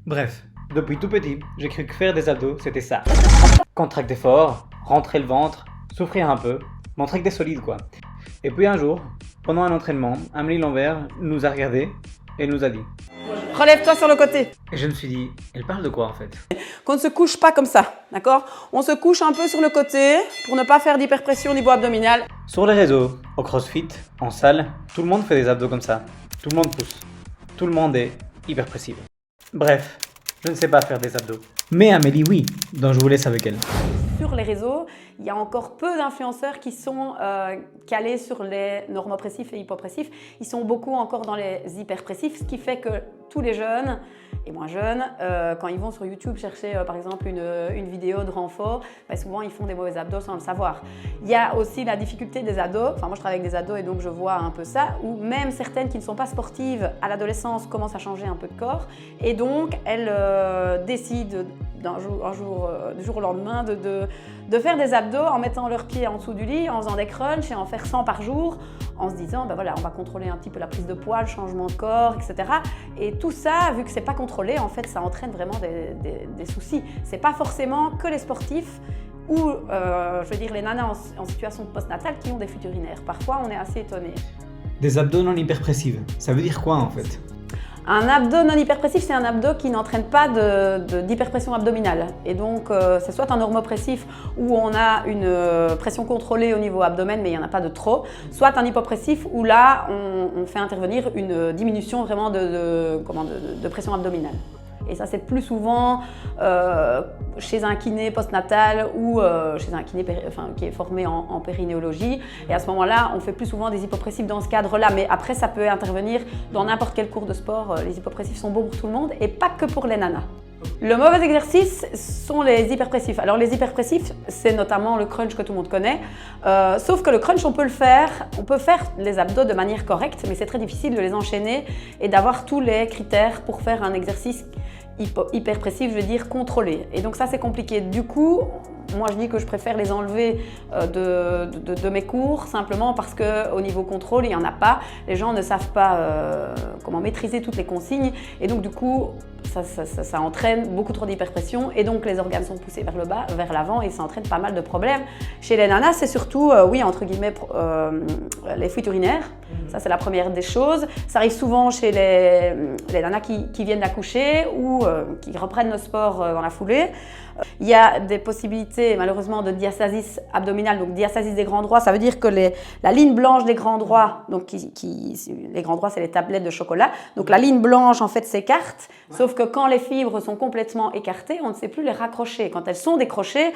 Bref, depuis tout petit, j'ai cru que faire des abdos, c'était ça. Contracter fort, rentrer le ventre, souffrir un peu, montrer que t'es solide quoi. Et puis un jour, pendant un entraînement, Amélie Lambert nous a regardé et nous a dit. Relève-toi sur le côté. Et je me suis dit, elle parle de quoi en fait? Qu'on ne se couche pas comme ça, d'accord? On se couche un peu sur le côté pour ne pas faire d'hyperpression au niveau abdominal. Sur les réseaux, au crossfit, en salle, tout le monde fait des abdos comme ça. Tout le monde pousse. Tout le monde est hyper précis. Bref, je ne sais pas faire des abdos. Mais Amélie, oui, donc je vous laisse avec elle. Sur les réseaux, il y a encore peu d'influenceurs qui sont calés sur les normopressifs et hypopressifs. Ils sont beaucoup encore dans les hyperpressifs, ce qui fait que tous les jeunes et moins jeunes, quand ils vont sur YouTube chercher par exemple une vidéo de renfort, souvent ils font des mauvais abdos sans le savoir. Il y a aussi la difficulté des ados, enfin moi je travaille avec des ados et donc je vois un peu ça, où même certaines qui ne sont pas sportives à l'adolescence commencent à changer un peu de corps et donc elles décident du jour au lendemain de faire des abdos en mettant leurs pieds en dessous du lit, en faisant des crunchs et en faire 100 par jour, en se disant ben voilà, on va contrôler un petit peu la prise de poids, le changement de corps, etc. Et tout ça, vu que c'est pas contrôlé, en fait, ça entraîne vraiment des soucis. C'est pas forcément que les sportifs ou, je veux dire, les nanas en situation postnatale qui ont des fuites urinaires. Parfois, on est assez étonnés. Des abdos non hyperpressives, ça veut dire quoi en fait? Un abdo non hyperpressif, c'est un abdo qui n'entraîne pas d'hyperpression abdominale. Et donc, c'est soit un normopressif où on a une pression contrôlée au niveau abdomen, mais il n'y en a pas de trop, soit un hypopressif où là, on fait intervenir une diminution vraiment de pression abdominale. Et ça, c'est plus souvent chez un kiné postnatal ou chez un kiné qui est formé en périnéologie. Et à ce moment-là, on fait plus souvent des hypopressifs dans ce cadre-là. Mais après, ça peut intervenir dans n'importe quel cours de sport. Les hypopressifs sont bons pour tout le monde et pas que pour les nanas. Le mauvais exercice sont les hyperpressifs. Alors les hyperpressifs, c'est notamment le crunch que tout le monde connaît. Sauf que le crunch, on peut faire les abdos de manière correcte, mais c'est très difficile de les enchaîner et d'avoir tous les critères pour faire un exercice hyperpressif, je veux dire contrôlé. Et donc ça, c'est compliqué. Du coup, moi, je dis que je préfère les enlever de mes cours simplement parce qu'au niveau contrôle, il n'y en a pas. Les gens ne savent pas comment maîtriser toutes les consignes et donc du coup, ça entraîne beaucoup trop d'hyperpression et donc les organes sont poussés vers le bas, vers l'avant et ça entraîne pas mal de problèmes. Chez les nanas, c'est surtout, oui, entre guillemets, les fuites urinaires. Ça, c'est la première des choses. Ça arrive souvent chez les nanas qui viennent d'accoucher ou qui reprennent le sport dans la foulée. Il y a des possibilités malheureusement de diastasis abdominale, donc diastasis des grands droits, ça veut dire que la ligne blanche des grands droits, donc les grands droits c'est les tablettes de chocolat, donc la ligne blanche en fait s'écarte, sauf que quand les fibres sont complètement écartées, on ne sait plus les raccrocher. Quand elles sont décrochées,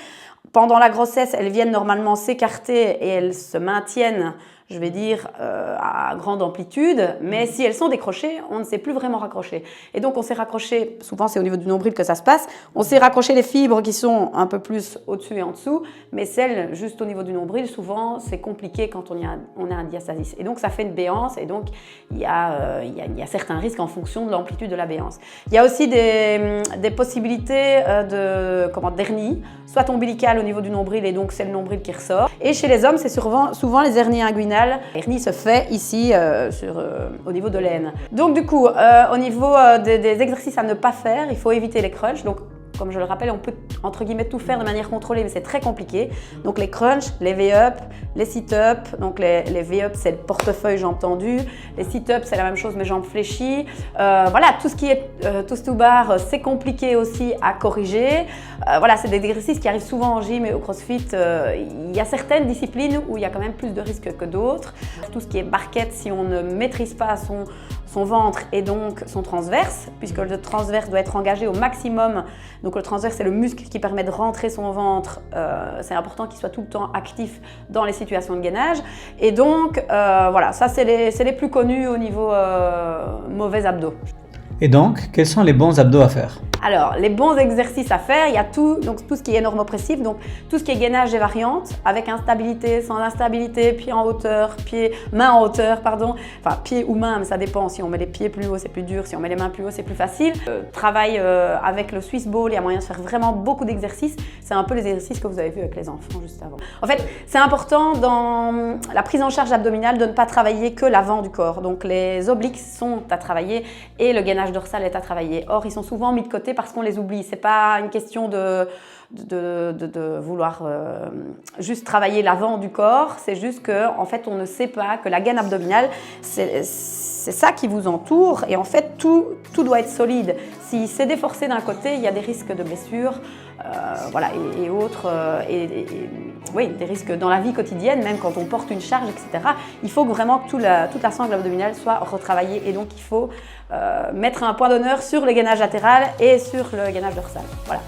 pendant la grossesse, elles viennent normalement s'écarter et elles se maintiennent, je vais dire, à grande amplitude, mais si elles sont décrochées, on ne sait plus vraiment raccrocher. Et donc on s'est raccroché, souvent c'est au niveau du nombril que ça se passe, on s'est raccroché les fibres qui sont un peu plus au-dessus et en dessous, mais celles juste au niveau du nombril, souvent c'est compliqué quand on a un diastasis. Et donc ça fait une béance et donc il y a certains risques en fonction de l'amplitude de la béance. Il y a aussi des possibilités d'hernie, soit ombilicale au niveau du nombril et donc c'est le nombril qui ressort. Et chez les hommes, c'est souvent les hernies inguinales. L'hernie se fait ici au niveau de l'aine. Donc du coup, au niveau des exercices à ne pas faire, il faut éviter les crunchs. Donc, comme je le rappelle, on peut entre guillemets tout faire de manière contrôlée, mais c'est très compliqué. Donc les crunchs, les V-up, les sit-up. Donc les V-up, c'est le portefeuille jambes tendues. Les sit-up, c'est la même chose, mais jambes fléchies. Voilà, tout ce qui est toast to bar, c'est compliqué aussi à corriger. Voilà, c'est des exercices qui arrivent souvent en gym et au crossfit. Il y a certaines disciplines où il y a quand même plus de risques que d'autres. Tout ce qui est barquette, si on ne maîtrise pas son ventre et donc son transverse, puisque le transverse doit être engagé au maximum. Donc le transverse, c'est le muscle qui permet de rentrer son ventre. C'est important qu'il soit tout le temps actif dans les situations de gainage. Et donc, voilà, ça c'est les plus connus au niveau mauvais abdos. Et donc, quels sont les bons abdos à faire? Alors, les bons exercices à faire, il y a tout ce qui est normopressif, donc tout ce qui est gainage des variantes, avec instabilité, sans instabilité, pied en hauteur, main en hauteur, pardon. Enfin, pied ou main, mais ça dépend. Si on met les pieds plus haut, c'est plus dur. Si on met les mains plus haut, c'est plus facile. Travail avec le Swiss Ball, il y a moyen de faire vraiment beaucoup d'exercices. C'est un peu les exercices que vous avez vus avec les enfants juste avant. En fait, c'est important dans la prise en charge abdominale de ne pas travailler que l'avant du corps. Donc, les obliques sont à travailler et le gainage gainage dorsal est à travailler. Or, ils sont souvent mis de côté parce qu'on les oublie. C'est pas une question de vouloir juste travailler l'avant du corps, c'est juste qu'en fait, on ne sait pas que la gaine abdominale, c'est ça qui vous entoure et en fait, tout doit être solide. Si c'est déforcé d'un côté, il y a des risques de blessures voilà, et autres, oui, des risques dans la vie quotidienne, même quand on porte une charge, etc. Il faut vraiment que toute la sangle abdominale soit retravaillée et donc il faut mettre un point d'honneur sur le gainage latéral et sur le gainage dorsal. Voilà.